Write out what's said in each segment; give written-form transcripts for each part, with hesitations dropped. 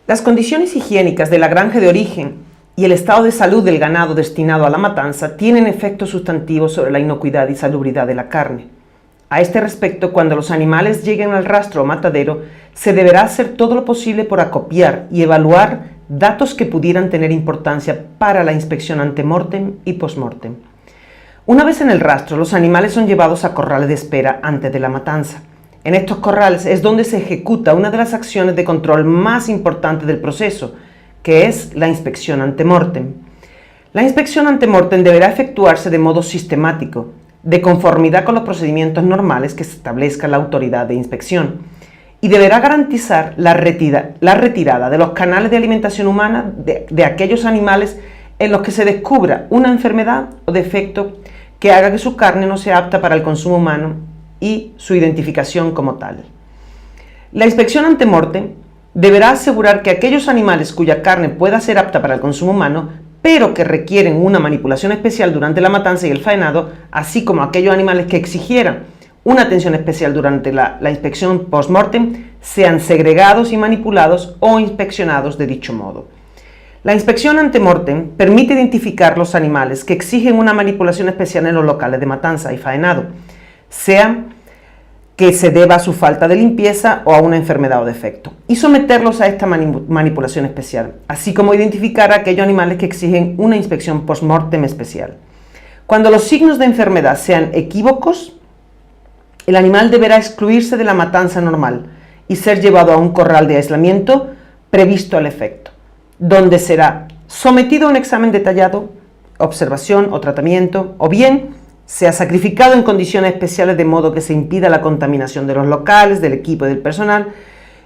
Las condiciones higiénicas de la granja de origen y el estado de salud del ganado destinado a la matanza tienen efectos sustantivos sobre la inocuidad y salubridad de la carne. A este respecto, cuando los animales lleguen al rastro o matadero, se deberá hacer todo lo posible por acopiar y evaluar datos que pudieran tener importancia para la inspección ante-mortem y post-mortem. Una vez en el rastro, los animales son llevados a corrales de espera antes de la matanza. En estos corrales es donde se ejecuta una de las acciones de control más importantes del proceso, que es la inspección ante-mortem. La inspección ante-mortem deberá efectuarse de modo sistemático, de conformidad con los procedimientos normales que establezca la autoridad de inspección, y deberá garantizar la retirada de los canales de alimentación humana de aquellos animales en los que se descubra una enfermedad o defecto que haga que su carne no sea apta para el consumo humano y su identificación como tal. La inspección ante-mortem deberá asegurar que aquellos animales cuya carne pueda ser apta para el consumo humano, pero que requieren una manipulación especial durante la matanza y el faenado, así como aquellos animales que exigieran una atención especial durante la inspección post-mortem, sean segregados y manipulados o inspeccionados de dicho modo. La inspección ante-mortem permite identificar los animales que exigen una manipulación especial en los locales de matanza y faenado, sea que se deba a su falta de limpieza o a una enfermedad o defecto, y someterlos a esta manipulación especial, así como identificar a aquellos animales que exigen una inspección post-mortem especial. Cuando los signos de enfermedad sean equívocos, el animal deberá excluirse de la matanza normal y ser llevado a un corral de aislamiento previsto al efecto, donde será sometido a un examen detallado, observación o tratamiento, o bien sea sacrificado en condiciones especiales de modo que se impida la contaminación de los locales, del equipo y del personal.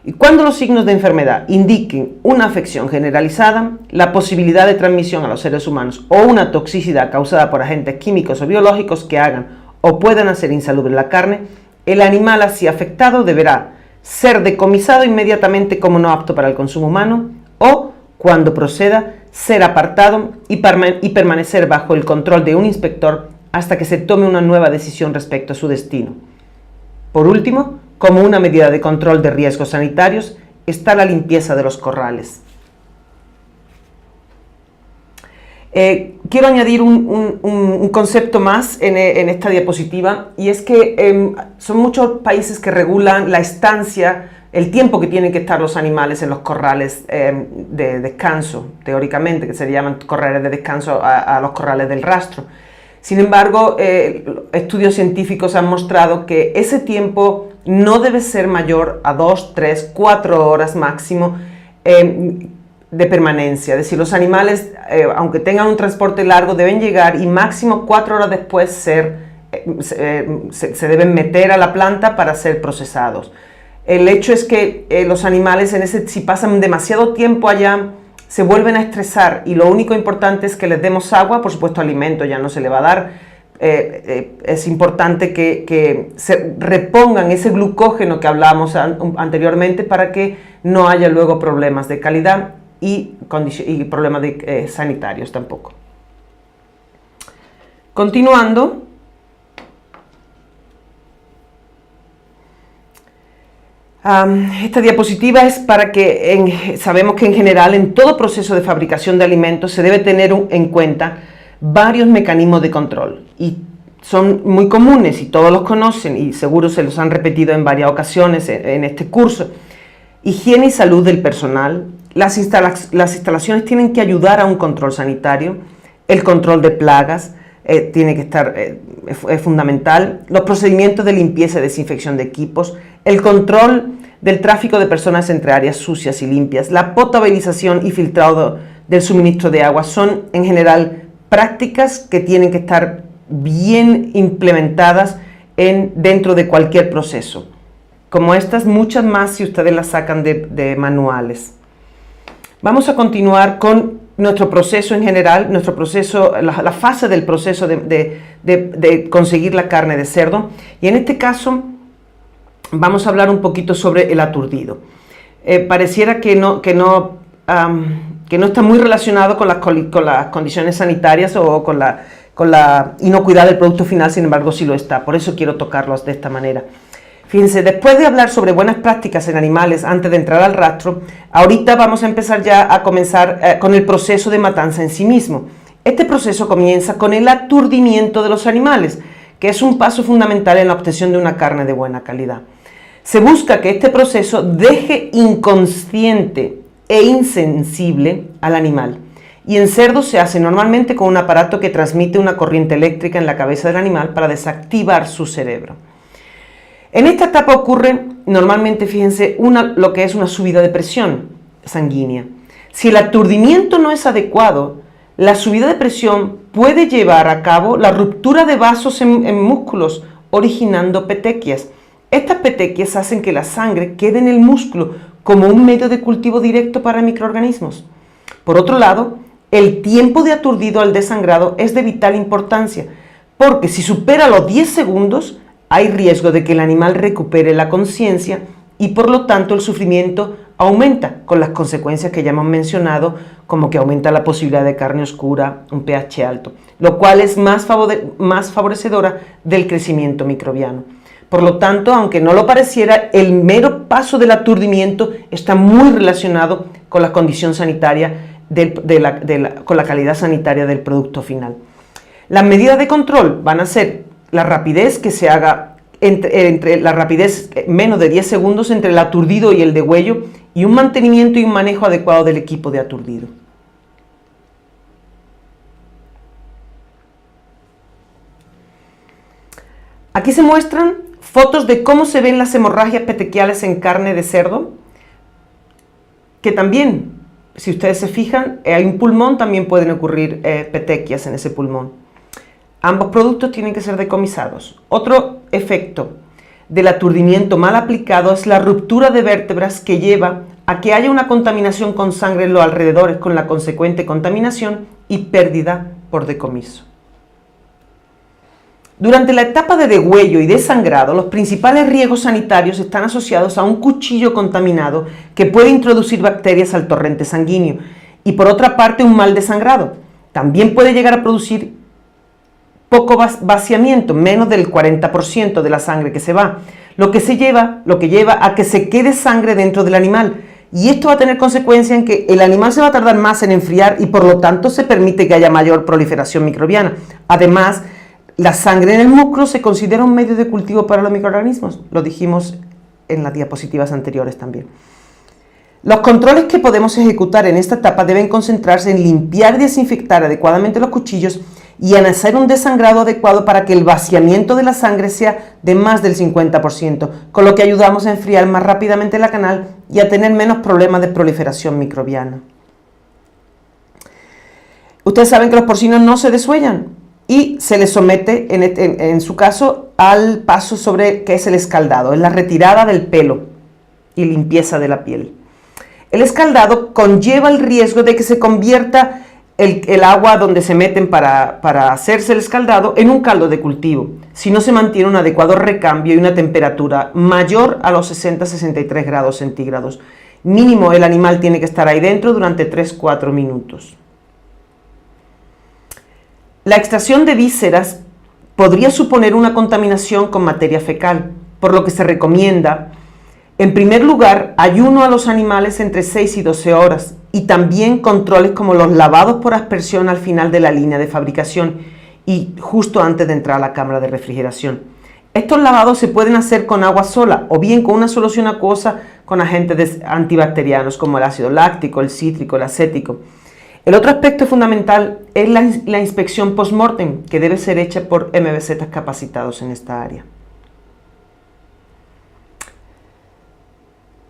Y cuando los signos de enfermedad indiquen una afección generalizada, la posibilidad de transmisión a los seres humanos o una toxicidad causada por agentes químicos o biológicos que hagan o puedan hacer insalubre la carne, el animal así afectado deberá ser decomisado inmediatamente como no apto para el consumo humano o, cuando proceda, ser apartado y permanecer bajo el control de un inspector hasta que se tome una nueva decisión respecto a su destino. Por último, como una medida de control de riesgos sanitarios, está la limpieza de los corrales. Quiero añadir un concepto más en esta diapositiva, y es que son muchos países que regulan la estancia, el tiempo que tienen que estar los animales en los corrales de descanso, teóricamente, que se llaman corrales de descanso a los corrales del rastro. Sin embargo, estudios científicos han mostrado que ese tiempo no debe ser mayor a 2, 3, 4 horas máximo de permanencia. Es decir, los animales, aunque tengan un transporte largo, deben llegar y máximo 4 horas después se deben meter a la planta para ser procesados. El hecho es que los animales, si pasan demasiado tiempo allá, se vuelven a estresar, y lo único importante es que les demos agua. Por supuesto, alimento ya no se le va a dar. Es importante que se repongan ese glucógeno que hablábamos anteriormente para que no haya luego problemas de calidad y problemas sanitarios tampoco. Continuando, esta diapositiva es para que sabemos que en general en todo proceso de fabricación de alimentos se debe tener en cuenta varios mecanismos de control, y son muy comunes y todos los conocen y seguro se los han repetido en varias ocasiones en este curso. Higiene y salud del personal. Las instalaciones tienen que ayudar a un control sanitario. El control de plagas tiene que estar, es fundamental. Los procedimientos de limpieza y desinfección de equipos. El control del tráfico de personas entre áreas sucias y limpias. La potabilización y filtrado del suministro de agua son en general prácticas que tienen que estar bien implementadas dentro de cualquier proceso. Como estas, muchas más si ustedes las sacan de manuales. Vamos a continuar con nuestro proceso en general, la fase del proceso de conseguir la carne de cerdo. Y en este caso vamos a hablar un poquito sobre el aturdido. Pareciera que no está muy relacionado con las condiciones sanitarias o con la inocuidad del producto final, sin embargo sí lo está. Por eso quiero tocarlos de esta manera. Fíjense, después de hablar sobre buenas prácticas en animales antes de entrar al rastro, ahorita vamos a empezar ya a comenzar con el proceso de matanza en sí mismo. Este proceso comienza con el aturdimiento de los animales, que es un paso fundamental en la obtención de una carne de buena calidad. Se busca que este proceso deje inconsciente e insensible al animal. Y en cerdos se hace normalmente con un aparato que transmite una corriente eléctrica en la cabeza del animal para desactivar su cerebro. En esta etapa ocurre normalmente, fíjense, lo que es una subida de presión sanguínea. Si el aturdimiento no es adecuado, la subida de presión puede llevar a cabo la ruptura de vasos en músculos, originando petequias. Estas petequias hacen que la sangre quede en el músculo como un medio de cultivo directo para microorganismos. Por otro lado, el tiempo de aturdido al desangrado es de vital importancia, porque si supera los 10 segundos, hay riesgo de que el animal recupere la conciencia y por lo tanto el sufrimiento aumenta, con las consecuencias que ya hemos mencionado, como que aumenta la posibilidad de carne oscura, un pH alto, lo cual es más favorecedora del crecimiento microbiano. Por lo tanto, aunque no lo pareciera, el mero paso del aturdimiento está muy relacionado con la condición sanitaria, con la calidad sanitaria del producto final. Las medidas de control van a ser la rapidez que se haga entre la rapidez menos de 10 segundos entre el aturdido y el degüello y un mantenimiento y un manejo adecuado del equipo de aturdido. Aquí se muestran fotos de cómo se ven las hemorragias petequiales en carne de cerdo, que también, si ustedes se fijan, hay un pulmón, también pueden ocurrir petequias en ese pulmón. Ambos productos tienen que ser decomisados. Otro efecto del aturdimiento mal aplicado es la ruptura de vértebras que lleva a que haya una contaminación con sangre en los alrededores, con la consecuente contaminación y pérdida por decomiso. Durante la etapa de degüello y desangrado, los principales riesgos sanitarios están asociados a un cuchillo contaminado que puede introducir bacterias al torrente sanguíneo y por otra parte un mal desangrado. También puede llegar a producir poco vaciamiento, menos del 40% de la sangre que se va, lo que lleva a que se quede sangre dentro del animal. Y esto va a tener consecuencia en que el animal se va a tardar más en enfriar y por lo tanto se permite que haya mayor proliferación microbiana. Además, la sangre en el músculo se considera un medio de cultivo para los microorganismos. Lo dijimos en las diapositivas anteriores también. Los controles que podemos ejecutar en esta etapa deben concentrarse en limpiar y desinfectar adecuadamente los cuchillos y en hacer un desangrado adecuado para que el vaciamiento de la sangre sea de más del 50%, con lo que ayudamos a enfriar más rápidamente la canal y a tener menos problemas de proliferación microbiana. Ustedes saben que los porcinos no se desuellan y se les somete, en su caso, al paso sobre que es el escaldado, es la retirada del pelo y limpieza de la piel. El escaldado conlleva el riesgo de que se convierta el agua donde se meten para hacerse el escaldado en un caldo de cultivo, si no se mantiene un adecuado recambio y una temperatura mayor a los 60-63 grados centígrados. Mínimo el animal tiene que estar ahí dentro durante 3-4 minutos. La extracción de vísceras podría suponer una contaminación con materia fecal, por lo que se recomienda, en primer lugar, ayuno a los animales entre 6 y 12 horas y también controles como los lavados por aspersión al final de la línea de fabricación y justo antes de entrar a la cámara de refrigeración. Estos lavados se pueden hacer con agua sola o bien con una solución acuosa con agentes antibacterianos como el ácido láctico, el cítrico, el acético. El otro aspecto fundamental es la inspección post-mortem, que debe ser hecha por MBZ capacitados en esta área.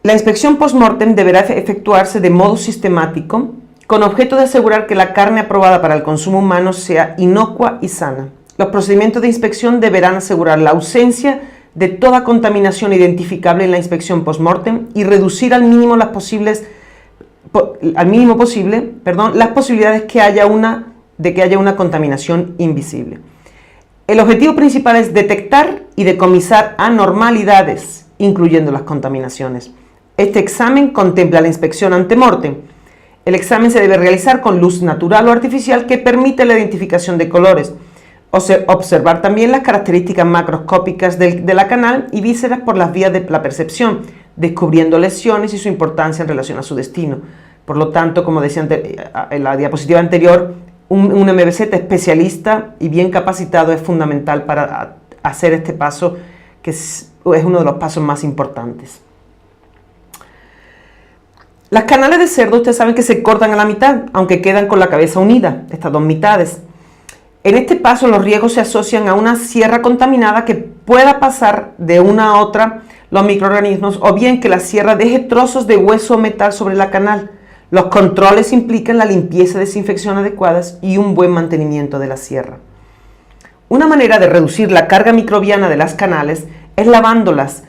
La inspección post-mortem deberá efectuarse de modo sistemático, con objeto de asegurar que la carne aprobada para el consumo humano sea inocua y sana. Los procedimientos de inspección deberán asegurar la ausencia de toda contaminación identificable en la inspección post-mortem y reducir al mínimo las posibilidades de que haya una contaminación invisible. El objetivo principal es detectar y decomisar anormalidades, incluyendo las contaminaciones. Este examen contempla la inspección ante-mortem. El examen se debe realizar con luz natural o artificial que permite la identificación de colores. Observar también las características macroscópicas de la canal y vísceras por las vías de la percepción, descubriendo lesiones y su importancia en relación a su destino. Por lo tanto, como decía en la diapositiva anterior, un MBZ especialista y bien capacitado es fundamental para hacer este paso, que es uno de los pasos más importantes. Las canales de cerdo, ustedes saben que se cortan a la mitad, aunque quedan con la cabeza unida, estas dos mitades. En este paso los riesgos se asocian a una sierra contaminada que pueda pasar de una a otra los microorganismos, o bien que la sierra deje trozos de hueso o metal sobre la canal. Los controles implican la limpieza y desinfección adecuadas y un buen mantenimiento de la sierra. Una manera de reducir la carga microbiana de las canales es lavándolas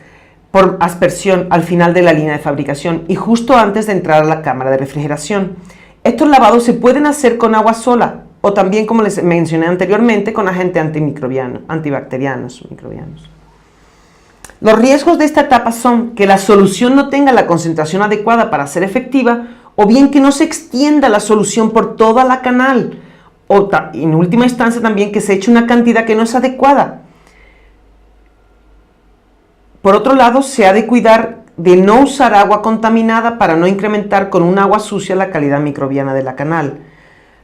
por aspersión al final de la línea de fabricación y justo antes de entrar a la cámara de refrigeración. Estos lavados se pueden hacer con agua sola o también, como les mencioné anteriormente, con agentes antibacterianos. Los riesgos de esta etapa son que la solución no tenga la concentración adecuada para ser efectiva, o bien que no se extienda la solución por toda la canal, o en última instancia también que se eche una cantidad que no es adecuada. Por otro lado, se ha de cuidar de no usar agua contaminada para no incrementar con un agua sucia la calidad microbiana de la canal.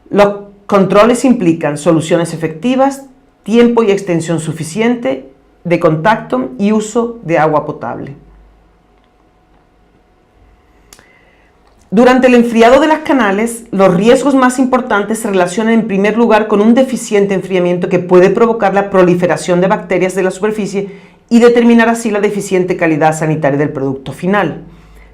Los controles implican soluciones efectivas, tiempo y extensión suficiente de contacto y uso de agua potable. Durante el enfriado de las canales, los riesgos más importantes se relacionan en primer lugar con un deficiente enfriamiento que puede provocar la proliferación de bacterias de la superficie y determinar así la deficiente calidad sanitaria del producto final.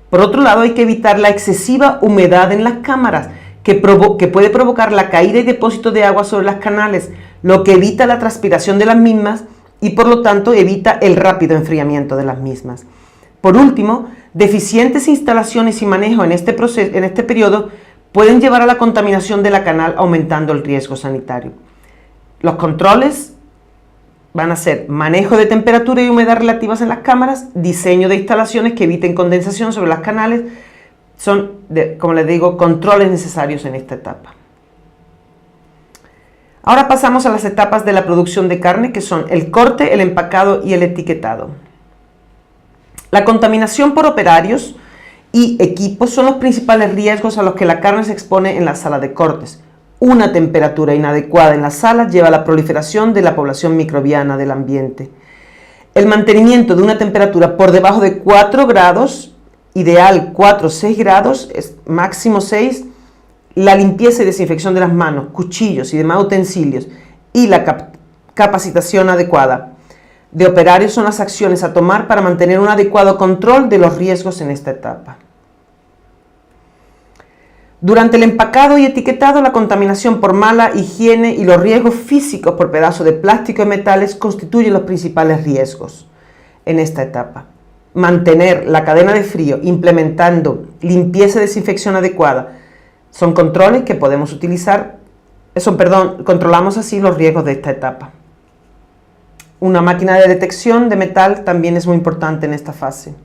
Por otro lado, hay que evitar la excesiva humedad en las cámaras, que puede provocar la caída y depósito de agua sobre las canales, lo que evita la transpiración de las mismas y por lo tanto evita el rápido enfriamiento de las mismas. Por último, deficientes instalaciones y manejo en este periodo pueden llevar a la contaminación de la canal, aumentando el riesgo sanitario. Los controles van a ser manejo de temperatura y humedad relativas en las cámaras, diseño de instalaciones que eviten condensación sobre las canales. Son, como les digo, controles necesarios en esta etapa. Ahora pasamos a las etapas de la producción de carne, que son el corte, el empacado y el etiquetado. La contaminación por operarios y equipos son los principales riesgos a los que la carne se expone en la sala de cortes. Una temperatura inadecuada en la sala lleva a la proliferación de la población microbiana del ambiente. El mantenimiento de una temperatura por debajo de 4 grados, ideal 4 o 6 grados, máximo 6, la limpieza y desinfección de las manos, cuchillos y demás utensilios y la capacitación adecuada de operarios son las acciones a tomar para mantener un adecuado control de los riesgos en esta etapa. Durante el empacado y etiquetado, la contaminación por mala higiene y los riesgos físicos por pedazos de plástico y metales constituyen los principales riesgos en esta etapa. Mantener la cadena de frío implementando limpieza y desinfección adecuada son controles que podemos utilizar, controlamos así los riesgos de esta etapa. Una máquina de detección de metal también es muy importante en esta fase.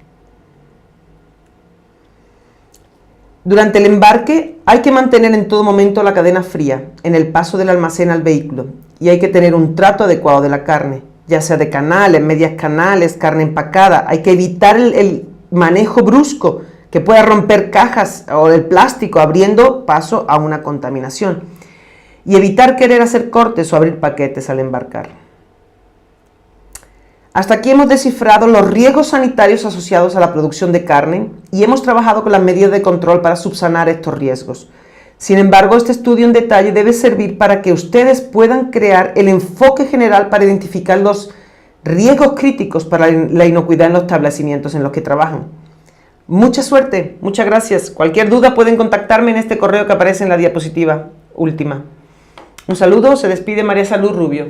Durante el embarque hay que mantener en todo momento la cadena fría en el paso del almacén al vehículo y hay que tener un trato adecuado de la carne, ya sea de canales, medias canales, carne empacada. Hay que evitar el manejo brusco que pueda romper cajas o el plástico, abriendo paso a una contaminación. Y evitar querer hacer cortes o abrir paquetes al embarcar. Hasta aquí hemos descifrado los riesgos sanitarios asociados a la producción de carne y hemos trabajado con las medidas de control para subsanar estos riesgos. Sin embargo, este estudio en detalle debe servir para que ustedes puedan crear el enfoque general para identificar los riesgos críticos para la inocuidad en los establecimientos en los que trabajan. Mucha suerte, muchas gracias. Cualquier duda pueden contactarme en este correo que aparece en la diapositiva última. Un saludo, se despide María Salud Rubio.